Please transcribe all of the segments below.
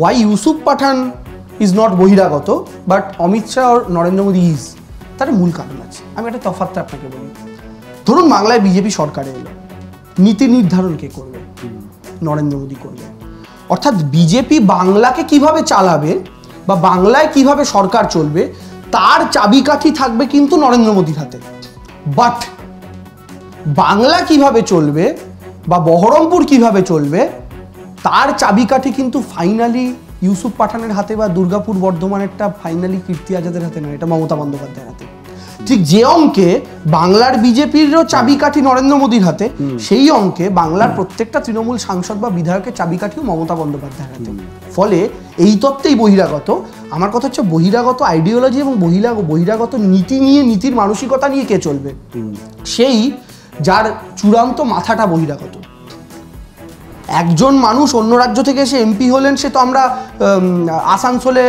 Y Yusuf Pathan is not বহিরাগত but Amit Shah আর Narendra Modi is, তার মূল কারণ আছে। আমি একটা তফাৎটা আপনাকে বলি। ধরুন বাংলায় বিজেপি সরকারে এলো, নীতি নির্ধারণ কে করবে? নরেন্দ্র মোদী করবে। অর্থাৎ বিজেপি বাংলাকে কিভাবে চালাবে বা বাংলায় কিভাবে সরকার চলবে তার চাবিকাঠি থাকবে কিন্তু নরেন্দ্র মোদীর হাতে। বাট বাংলা কিভাবে চলবে বা বহরমপুর কিভাবে চলবে তার চাবিকাঠি কিন্তু ফাইনালি ইউসুফ পাঠানের হাতে বা দুর্গাপুর বর্ধমানেরটা ফাইনালি কীর্তি আজাদের হাতে নয়, এটা মমতা বন্দ্যোপাধ্যায়ের হাতে। ঠিক যে অঙ্কে বাংলার বিজেপিরও চাবিকাঠি নরেন্দ্র মোদীর হাতে, সেই অঙ্কে বাংলার প্রত্যেকটা তৃণমূল সাংসদ বা বিধায়কের চাবিকাঠিও মমতা বন্দ্যোপাধ্যায়ের হাতে। ফলে এই তত্ত্বেই বহিরাগত। আমার কথা হচ্ছে বহিরাগত আইডিওলজি এবং বহিরাগত নীতি নিয়ে, নীতির মানসিকতা নিয়ে কে চলবে? সেই যার চূড়ান্ত মাথাটা বহিরাগত। একজন মানুষ অন্য রাজ্য থেকে এসে এমপি হলেন, সে তো আমরা আসানসোলে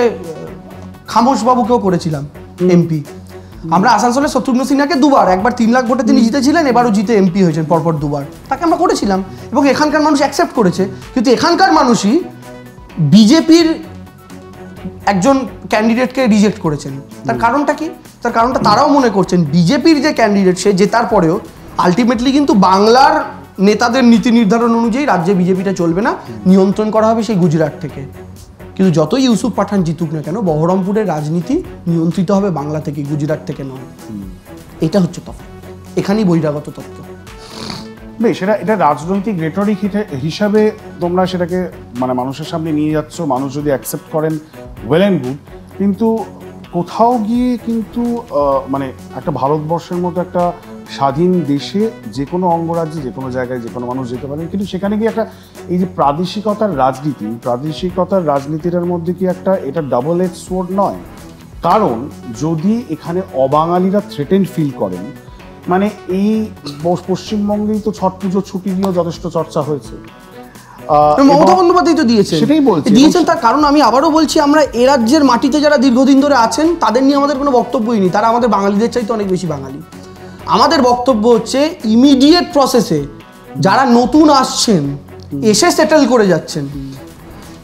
খামোশ বাবুকেও করেছিলাম এমপি। আমরা আসানসোলে শত্রুঘ্ন সিনহাকে দুবার, একবার 3 লাখ ভোটে তিনি জিতেছিলেন, এবারও জিতে এমপি হয়েছেন পরপর দুবার, তাকে আমরা করেছিলাম এবং এখানকার মানুষ অ্যাকসেপ্ট করেছে। কিন্তু এখানকার মানুষই বিজেপির একজন ক্যান্ডিডেটকে রিজেক্ট করেছেন। তার কারণটা কি? তার কারণটা তারাও মনে করছেন বিজেপির যে ক্যান্ডিডেট সে জেতার পরেও আলটিমেটলি কিন্তু বাংলার নেতাদের নীতি নির্ধারণ অনুযায়ী রাজ্যে বিজেপিটা চলবে না, নিয়ন্ত্রণ করা হবে সেই গুজরাট থেকে। কিন্তু যতই ইউসুফ পাঠান জিতুক না কেন, বহরমপুরের রাজনীতি নিয়ন্ত্রিত হবে বাংলা থেকে, গুজরাট থেকে নয়। এটা হচ্ছে তফাৎ, এখানেই বহিরাগত তত্ত্ব। বেশ, এটা রাজনৈতিক রেটরিক হিসাবে তোমরা সেটাকে মানে মানুষের সামনে নিয়ে যাচ্ছ, মানুষ যদি অ্যাকসেপ্ট করেন ওয়েল অ্যান্ড গুড। কিন্তু কোথাও গিয়ে কিন্তু মানে একটা ভারতবর্ষের মতো একটা স্বাধীন দেশে যে কোনো অঙ্গরাজ্যে যে কোনো জায়গায় যে কোনো মানুষ যেতে পারে, কিন্তু সেখানে গিয়ে একটা এই যে প্রাদেশিকতার রাজনীতিটার মধ্যে কি একটা এটা ডাবল এজ সোর্ড নয়? কারণ যদি এখানে অবাঙালিরা থ্রেটেন্ড ফিল করেন, মানে এই পশ্চিমবঙ্গেই তো ছট পুজো ছুটি নিয়েও যথেষ্ট চর্চা হয়েছে, মমতা বন্দ্যোপাধ্যায় তো দিয়েছেন, সেটাই বলছি দিয়েছেন। তার কারণ আমি আবারও বলছি, আমরা এ রাজ্যের মাটিতে যারা দীর্ঘদিন ধরে আছেন তাদের নিয়ে আমাদের কোনো বক্তব্যই নেই, তারা আমাদের বাঙালিদের চাইতে অনেক বেশি বাঙালি। আমাদের বক্তব্য হচ্ছে ইমিডিয়েট প্রসেসে যারা নতুন আসছেন, এসে সেটেল করে যাচ্ছেন,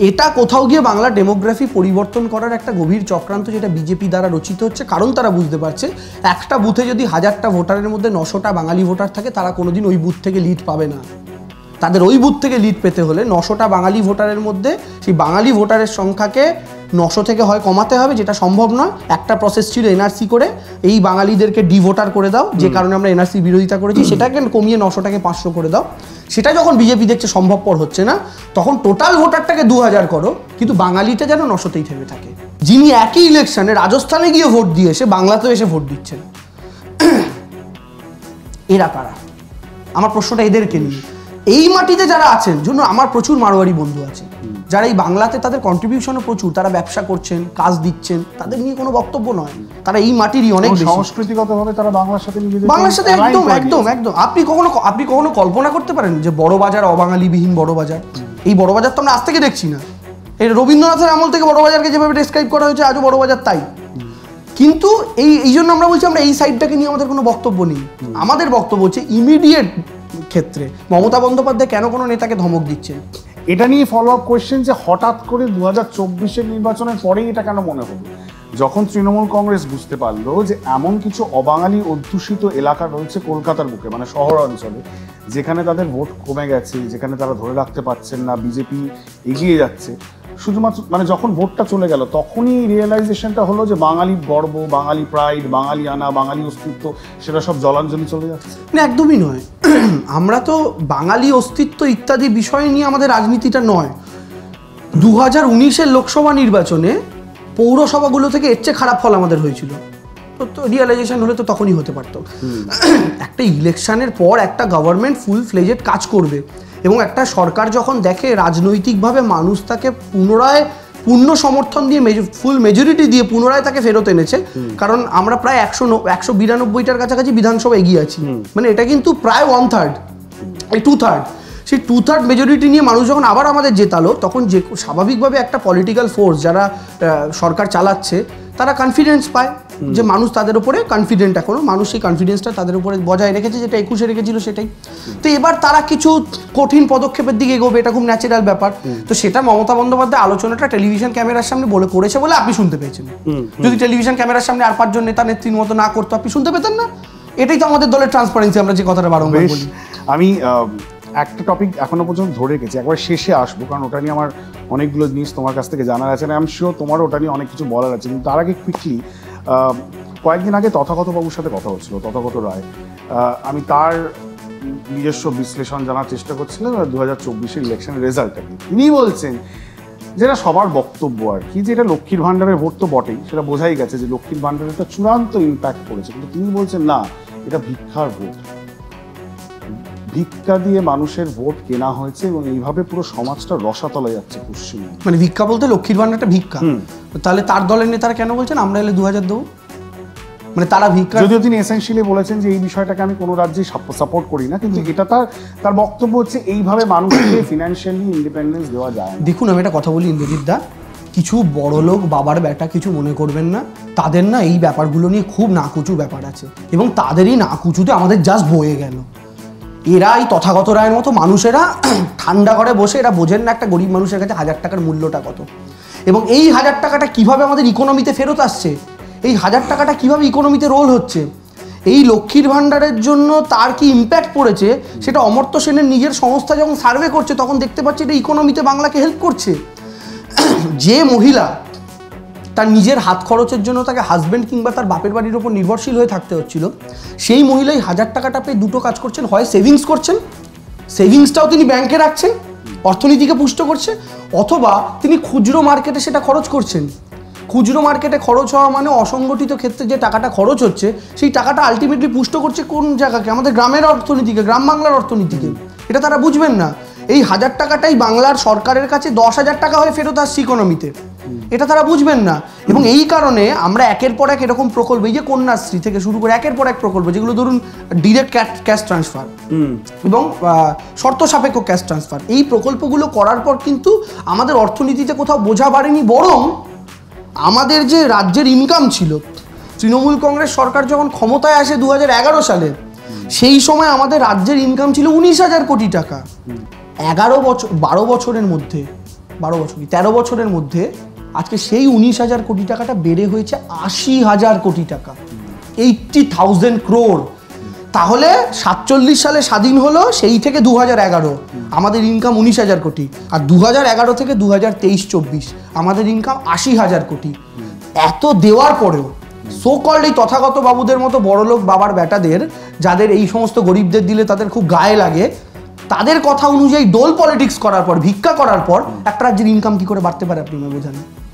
এটা কোথাও গিয়ে বাংলা ডেমোগ্রাফি পরিবর্তন করার একটা গভীর চক্রান্ত, যেটা বিজেপি দ্বারা রচিত হচ্ছে। কারণ তারা বুঝতে পারছে একটা বুথে যদি 1000টা ভোটারের মধ্যে 900টা বাঙালি ভোটার থাকে, তারা কোনোদিন ওই বুথ থেকে লিড পাবে না। তাদের ওই বুথ থেকে লিড পেতে হলে 900টা বাঙালি ভোটারের মধ্যে সেই বাঙালি ভোটারের সংখ্যাকে 900 থেকে হয় কমাতে হবে, যেটা সম্ভব নয়। একটা প্রসেস ছিল এনআরসি করে এই বাঙালিদেরকে ডিভোটার করে দাও, যে কারণে আমরা এনআরসি বিরোধিতা করেছি, সেটাকে কমিয়ে 900টাকে 500 করে দাও। সেটা যখন বিজেপি দেখছে সম্ভবপর হচ্ছে না, তখন টোটাল ভোটারটাকে 2000 করো, কিন্তু বাঙালিটা যেন 900তেই থেমে থাকে। যিনি একই ইলেকশনে রাজস্থানে গিয়ে ভোট দিয়ে এসে বাংলাতেও এসে ভোট দিচ্ছেন, এরা কারা? আমার প্রশ্নটা এদেরকে নিয়ে। এই মাটিতে যারা আছেন, জন্য আমার প্রচুর মারোয়ারি বন্ধু আছে যারা এই বাংলাতে তাদের কন্ট্রিবিউশনও প্রচুর, তারা ব্যবসা করছেন, কাজ দিচ্ছেন, তাদের নিয়ে কোনো বক্তব্য নয়। তারা এই মাটিরই অনেক সংস্কৃতিগতভাবে তারা বাংলার সাথে একদম একদম একদম। আপনি কখনো কল্পনা করতে পারেন যে বড় বাজার অবাঙালিবিহীন বড় বাজার? এই বড় বাজার তো আমরা আজ থেকে দেখছি না, এই রবীন্দ্রনাথের আমল থেকে বড় বাজারকে যেভাবে ডেসক্রাইব করা হয়েছে আজও বড় বাজার তাই। কিন্তু এই জন্য আমরা বলছি আমরা এই সাইডটাকে নিয়ে আমাদের কোনো বক্তব্য নেই। আমাদের বক্তব্য হচ্ছে ইমিডিয়েট ক্ষেত্রে মমতা বন্দ্যোপাধ্যায় কেন কোনো নেতাকে ধমক দিচ্ছেন। এটা নিয়ে ফলো আপ কোয়েশ্চেন যে হঠাৎ করে 2024-এর নির্বাচনের পরেই এটা কেন মনে হলো? যখন তৃণমূল কংগ্রেস বুঝতে পারলো যে এমন কিছু অবাঙালি অধ্যুষিত এলাকা রয়েছে কলকাতার বুকে, মানে শহর অঞ্চলে, যেখানে তাদের ভোট কমে গেছে, যেখানে তারা ধরে রাখতে পারছেন না, বিজেপি এগিয়ে যাচ্ছে, শুধুমাত্র মানে যখন ভোটটা চলে গেল তখনই রিয়েলাইজেশনটা হলো যে বাঙালি গর্ব, বাঙালি প্রাইড, বাঙালি আনা, বাঙালি অস্তিত্ব সেটা সব জলাঞ্জলি চলে যাচ্ছে। না, একদমই নয়। আমরা তো বাঙালি অস্তিত্ব ইত্যাদি বিষয় নিয়ে আমাদের রাজনীতিটা নয়। 2019-এর লোকসভা নির্বাচনে পৌরসভাগুলো থেকে এর চেয়ে খারাপ ফল আমাদের হয়েছিল, তো রিয়েলাইজেশন হলে তো তখনই হতে পারতো। একটা ইলেকশনের পর একটা গভর্নমেন্ট ফুল ফ্লেজেড কাজ করবে এবং একটা সরকার যখন দেখে রাজনৈতিকভাবে মানুষ তাকে পুনরায় পূর্ণ সমর্থন দিয়ে ফুল মেজরিটি দিয়ে পুনরায় তাকে ফেরত এনেছে, কারণ আমরা প্রায় 192টার কাছাকাছি বিধানসভা এগিয়ে আছি, মানে এটা কিন্তু প্রায় 1/3, এই 2/3, সেই 2/3 মেজরিটি নিয়ে মানুষ যখন আবার আমাদের জেতালো, তখন যে স্বাভাবিকভাবে একটা পলিটিক্যাল ফোর্স যারা সরকার চালাচ্ছে তারা কনফিডেন্স পায় যে মানুষ তাদের উপরে কনফিডেন্ট, এখনো মানুষ সেই কনফিডেন্সটা তাদের উপরে বজায় রেখেছে, যেটা 21-এ রেখেছিল সেটাই। তো এবার তারা কিছু কঠিন পদক্ষেপের দিকে এগোবে, এটা খুব ন্যাচারাল ব্যাপার। তো সেটা মমতা বন্দ্যোপাধ্যায় আলোচনাটা টেলিভিশন ক্যামেরার সামনে করেছে বলে আপনি শুনতে পেয়েছেন। যদি টেলিভিশন ক্যামেরার সামনে আর 5 জন নেতা নেত্রীর মতো না করতো, আপনি শুনতে পেতেন না। এটাই তো আমাদের দলের ট্রান্সপারেন্সি, আমরা যে কথাটা বারংবার বলি। আমি একটা টপিক এখনো পর্যন্ত ধরে রেখেছি, একবার শেষে আসবো, কারণ ওটা নিয়ে আমার অনেকগুলো জিনিস তোমার কাছ থেকে জানার আছে, আই এম শিওর তোমারও ওটা নিয়ে অনেক কিছু বলার আছে। কিন্তু তার আগে কুইকলি, কয়েকদিন আগে তথাগত বাবুর সাথে কথা হচ্ছিল, তথাগত রায়। আমি তার নিজস্ব বিশ্লেষণ জানার চেষ্টা করছিলাম 2024-এর ইলেকশনের রেজাল্টটাকে। তিনি বলছেন, যেটা সবার বক্তব্য আর কি, যে এটা লক্ষ্মীর ভাণ্ডারের ভোট তো বটেই, সেটা বোঝাই গেছে যে লক্ষ্মীর ভাণ্ডারের একটা চূড়ান্ত ইম্প্যাক্ট পড়েছে, কিন্তু তিনি বলছেন না, এটা ভিক্ষার ভোট, ভিক্ষা দিয়ে মানুষের ভোট কেনা হয়েছে এবং এইভাবে পুরো সমাজটা রসাতলে যাচ্ছে পশ্চিমবঙ্গে। মানে ভিক্ষা বলতে লক্ষ্মীর ভাণ্ডারটা ভিক্ষা, তাহলে তার দলের নেতারা কেন বলছেন আমরা এলে 2000 দেবো? মানে তারা ভিক্ষা, যদিও তিনি এসেনশিয়ালি বলেছেন যে এই বিষয়টাকে আমি কোনো রাজ্যেই সাপোর্ট করি না, কিন্তু এটা তার বক্তব্য হচ্ছে এইভাবে মানুষকে ফিনান্সিয়ালি ইন্ডিপেন্ডেন্স দেওয়া যায়। দেখুন, আমি একটা কথা বলি ইন্দ্রজিৎ দা, কিছু বড় লোক বাবার বেটা কিছু মনে করবেন না, তাদের না এই ব্যাপারগুলো নিয়ে খুব নাকুচু ব্যাপার আছে, এবং তাদেরই নাকুচুতে আমাদের জাস্ট বয়ে গেল। এরা এই তথাগত রায়ের মতো মানুষেরা ঠান্ডা ঘরে বসে এরা বোঝেন না একটা গরিব মানুষের কাছে 1000 টাকার মূল্যটা কত, এবং এই 1000 টাকাটা কিভাবে আমাদের ইকোনমিতে ফেরত আসছে, এই 1000 টাকাটা কিভাবে ইকোনমিতে রোল হচ্ছে, এই লক্ষ্মীর ভাণ্ডারের জন্য তার কি ইম্প্যাক্ট পড়েছে, সেটা অমর্ত্য সেনের নিজের সংস্থা যখন সার্ভে করছে তখন দেখতে পাচ্ছে এটা ইকোনমিতে বাংলাকে হেল্প করছে। যে মহিলা তার নিজের হাত খরচের জন্য তাকে হাজব্যান্ড কিংবা তার বাপের বাড়ির ওপর নির্ভরশীল হয়ে থাকতে হচ্ছিল, সেই মহিলাই 1000 টাকাটা পেয়ে দুটো কাজ করছেন, হয় সেভিংস করছেন, সেভিংসটাও তিনি ব্যাংকে রাখছেন, অর্থনীতিকে পুষ্ট করছে, অথবা তিনি খুচরো মার্কেটে সেটা খরচ করছেন। খুচরো মার্কেটে খরচ হওয়া মানে অসংগঠিত ক্ষেত্রে যে টাকাটা খরচ হচ্ছে, সেই টাকাটা আলটিমেটলি পুষ্ট করছে কোন জায়গাকে? আমাদের গ্রামের অর্থনীতিকে, গ্রাম বাংলার অর্থনীতিকে। এটা তারা বুঝবেন না। এই 1000 টাকাটাই বাংলার সরকারের কাছে 10,000 টাকা হয়ে ফেরত আসছে ইকোনমিতে, এটা তারা বুঝবেন না। এবং এই কারণে আমরা একের পর এক এরকম প্রকল্প, এই যে কন্যাশ্রী থেকে শুরু করে একের পর এক প্রকল্প, যেগুলো ধরুন ডিরেক্ট ক্যাশ ট্রান্সফার এবং শর্ত সাপেক্ষ ক্যাশ ট্রান্সফার, এই প্রকল্পগুলো করার পর কিন্তু আমাদের অর্থনীতিতে কোথাও বোঝা বাড়েনি, বরং আমাদের যে রাজ্যের ইনকাম ছিল, তৃণমূল কংগ্রেস সরকার যখন ক্ষমতায় আসে 2011 সালে, সেই সময় আমাদের রাজ্যের ইনকাম ছিল 19,000 কোটি টাকা। 12 বছরের মধ্যে 13 বছরের মধ্যে আজকে সেই 19,000 কোটি টাকাটা বেড়ে হয়েছে 80,000 কোটি টাকা, 80,000 crore। তাহলে 47 সালে স্বাধীন হলো, সেই থেকে 2011 আমাদের ইনকাম 19,000 কোটি, আর 2011 থেকে 2023-24 আমাদের ইনকাম 80,000 কোটি। এত দেওয়ার পরেও সো কল্ড এই তথাগত বাবুদের মতো বড়লোক বাবার বেটাদের, যাদের এই সমস্ত গরিবদের দিলে তাদের খুব গায়ে লাগে, তাদের কথা অনুযায়ী ডোল পলিটিক্স করার পর, ভিক্ষা করার পর একটা রাজ্যের ইনকাম কি করে বাড়তে পারে আপনি বোঝান?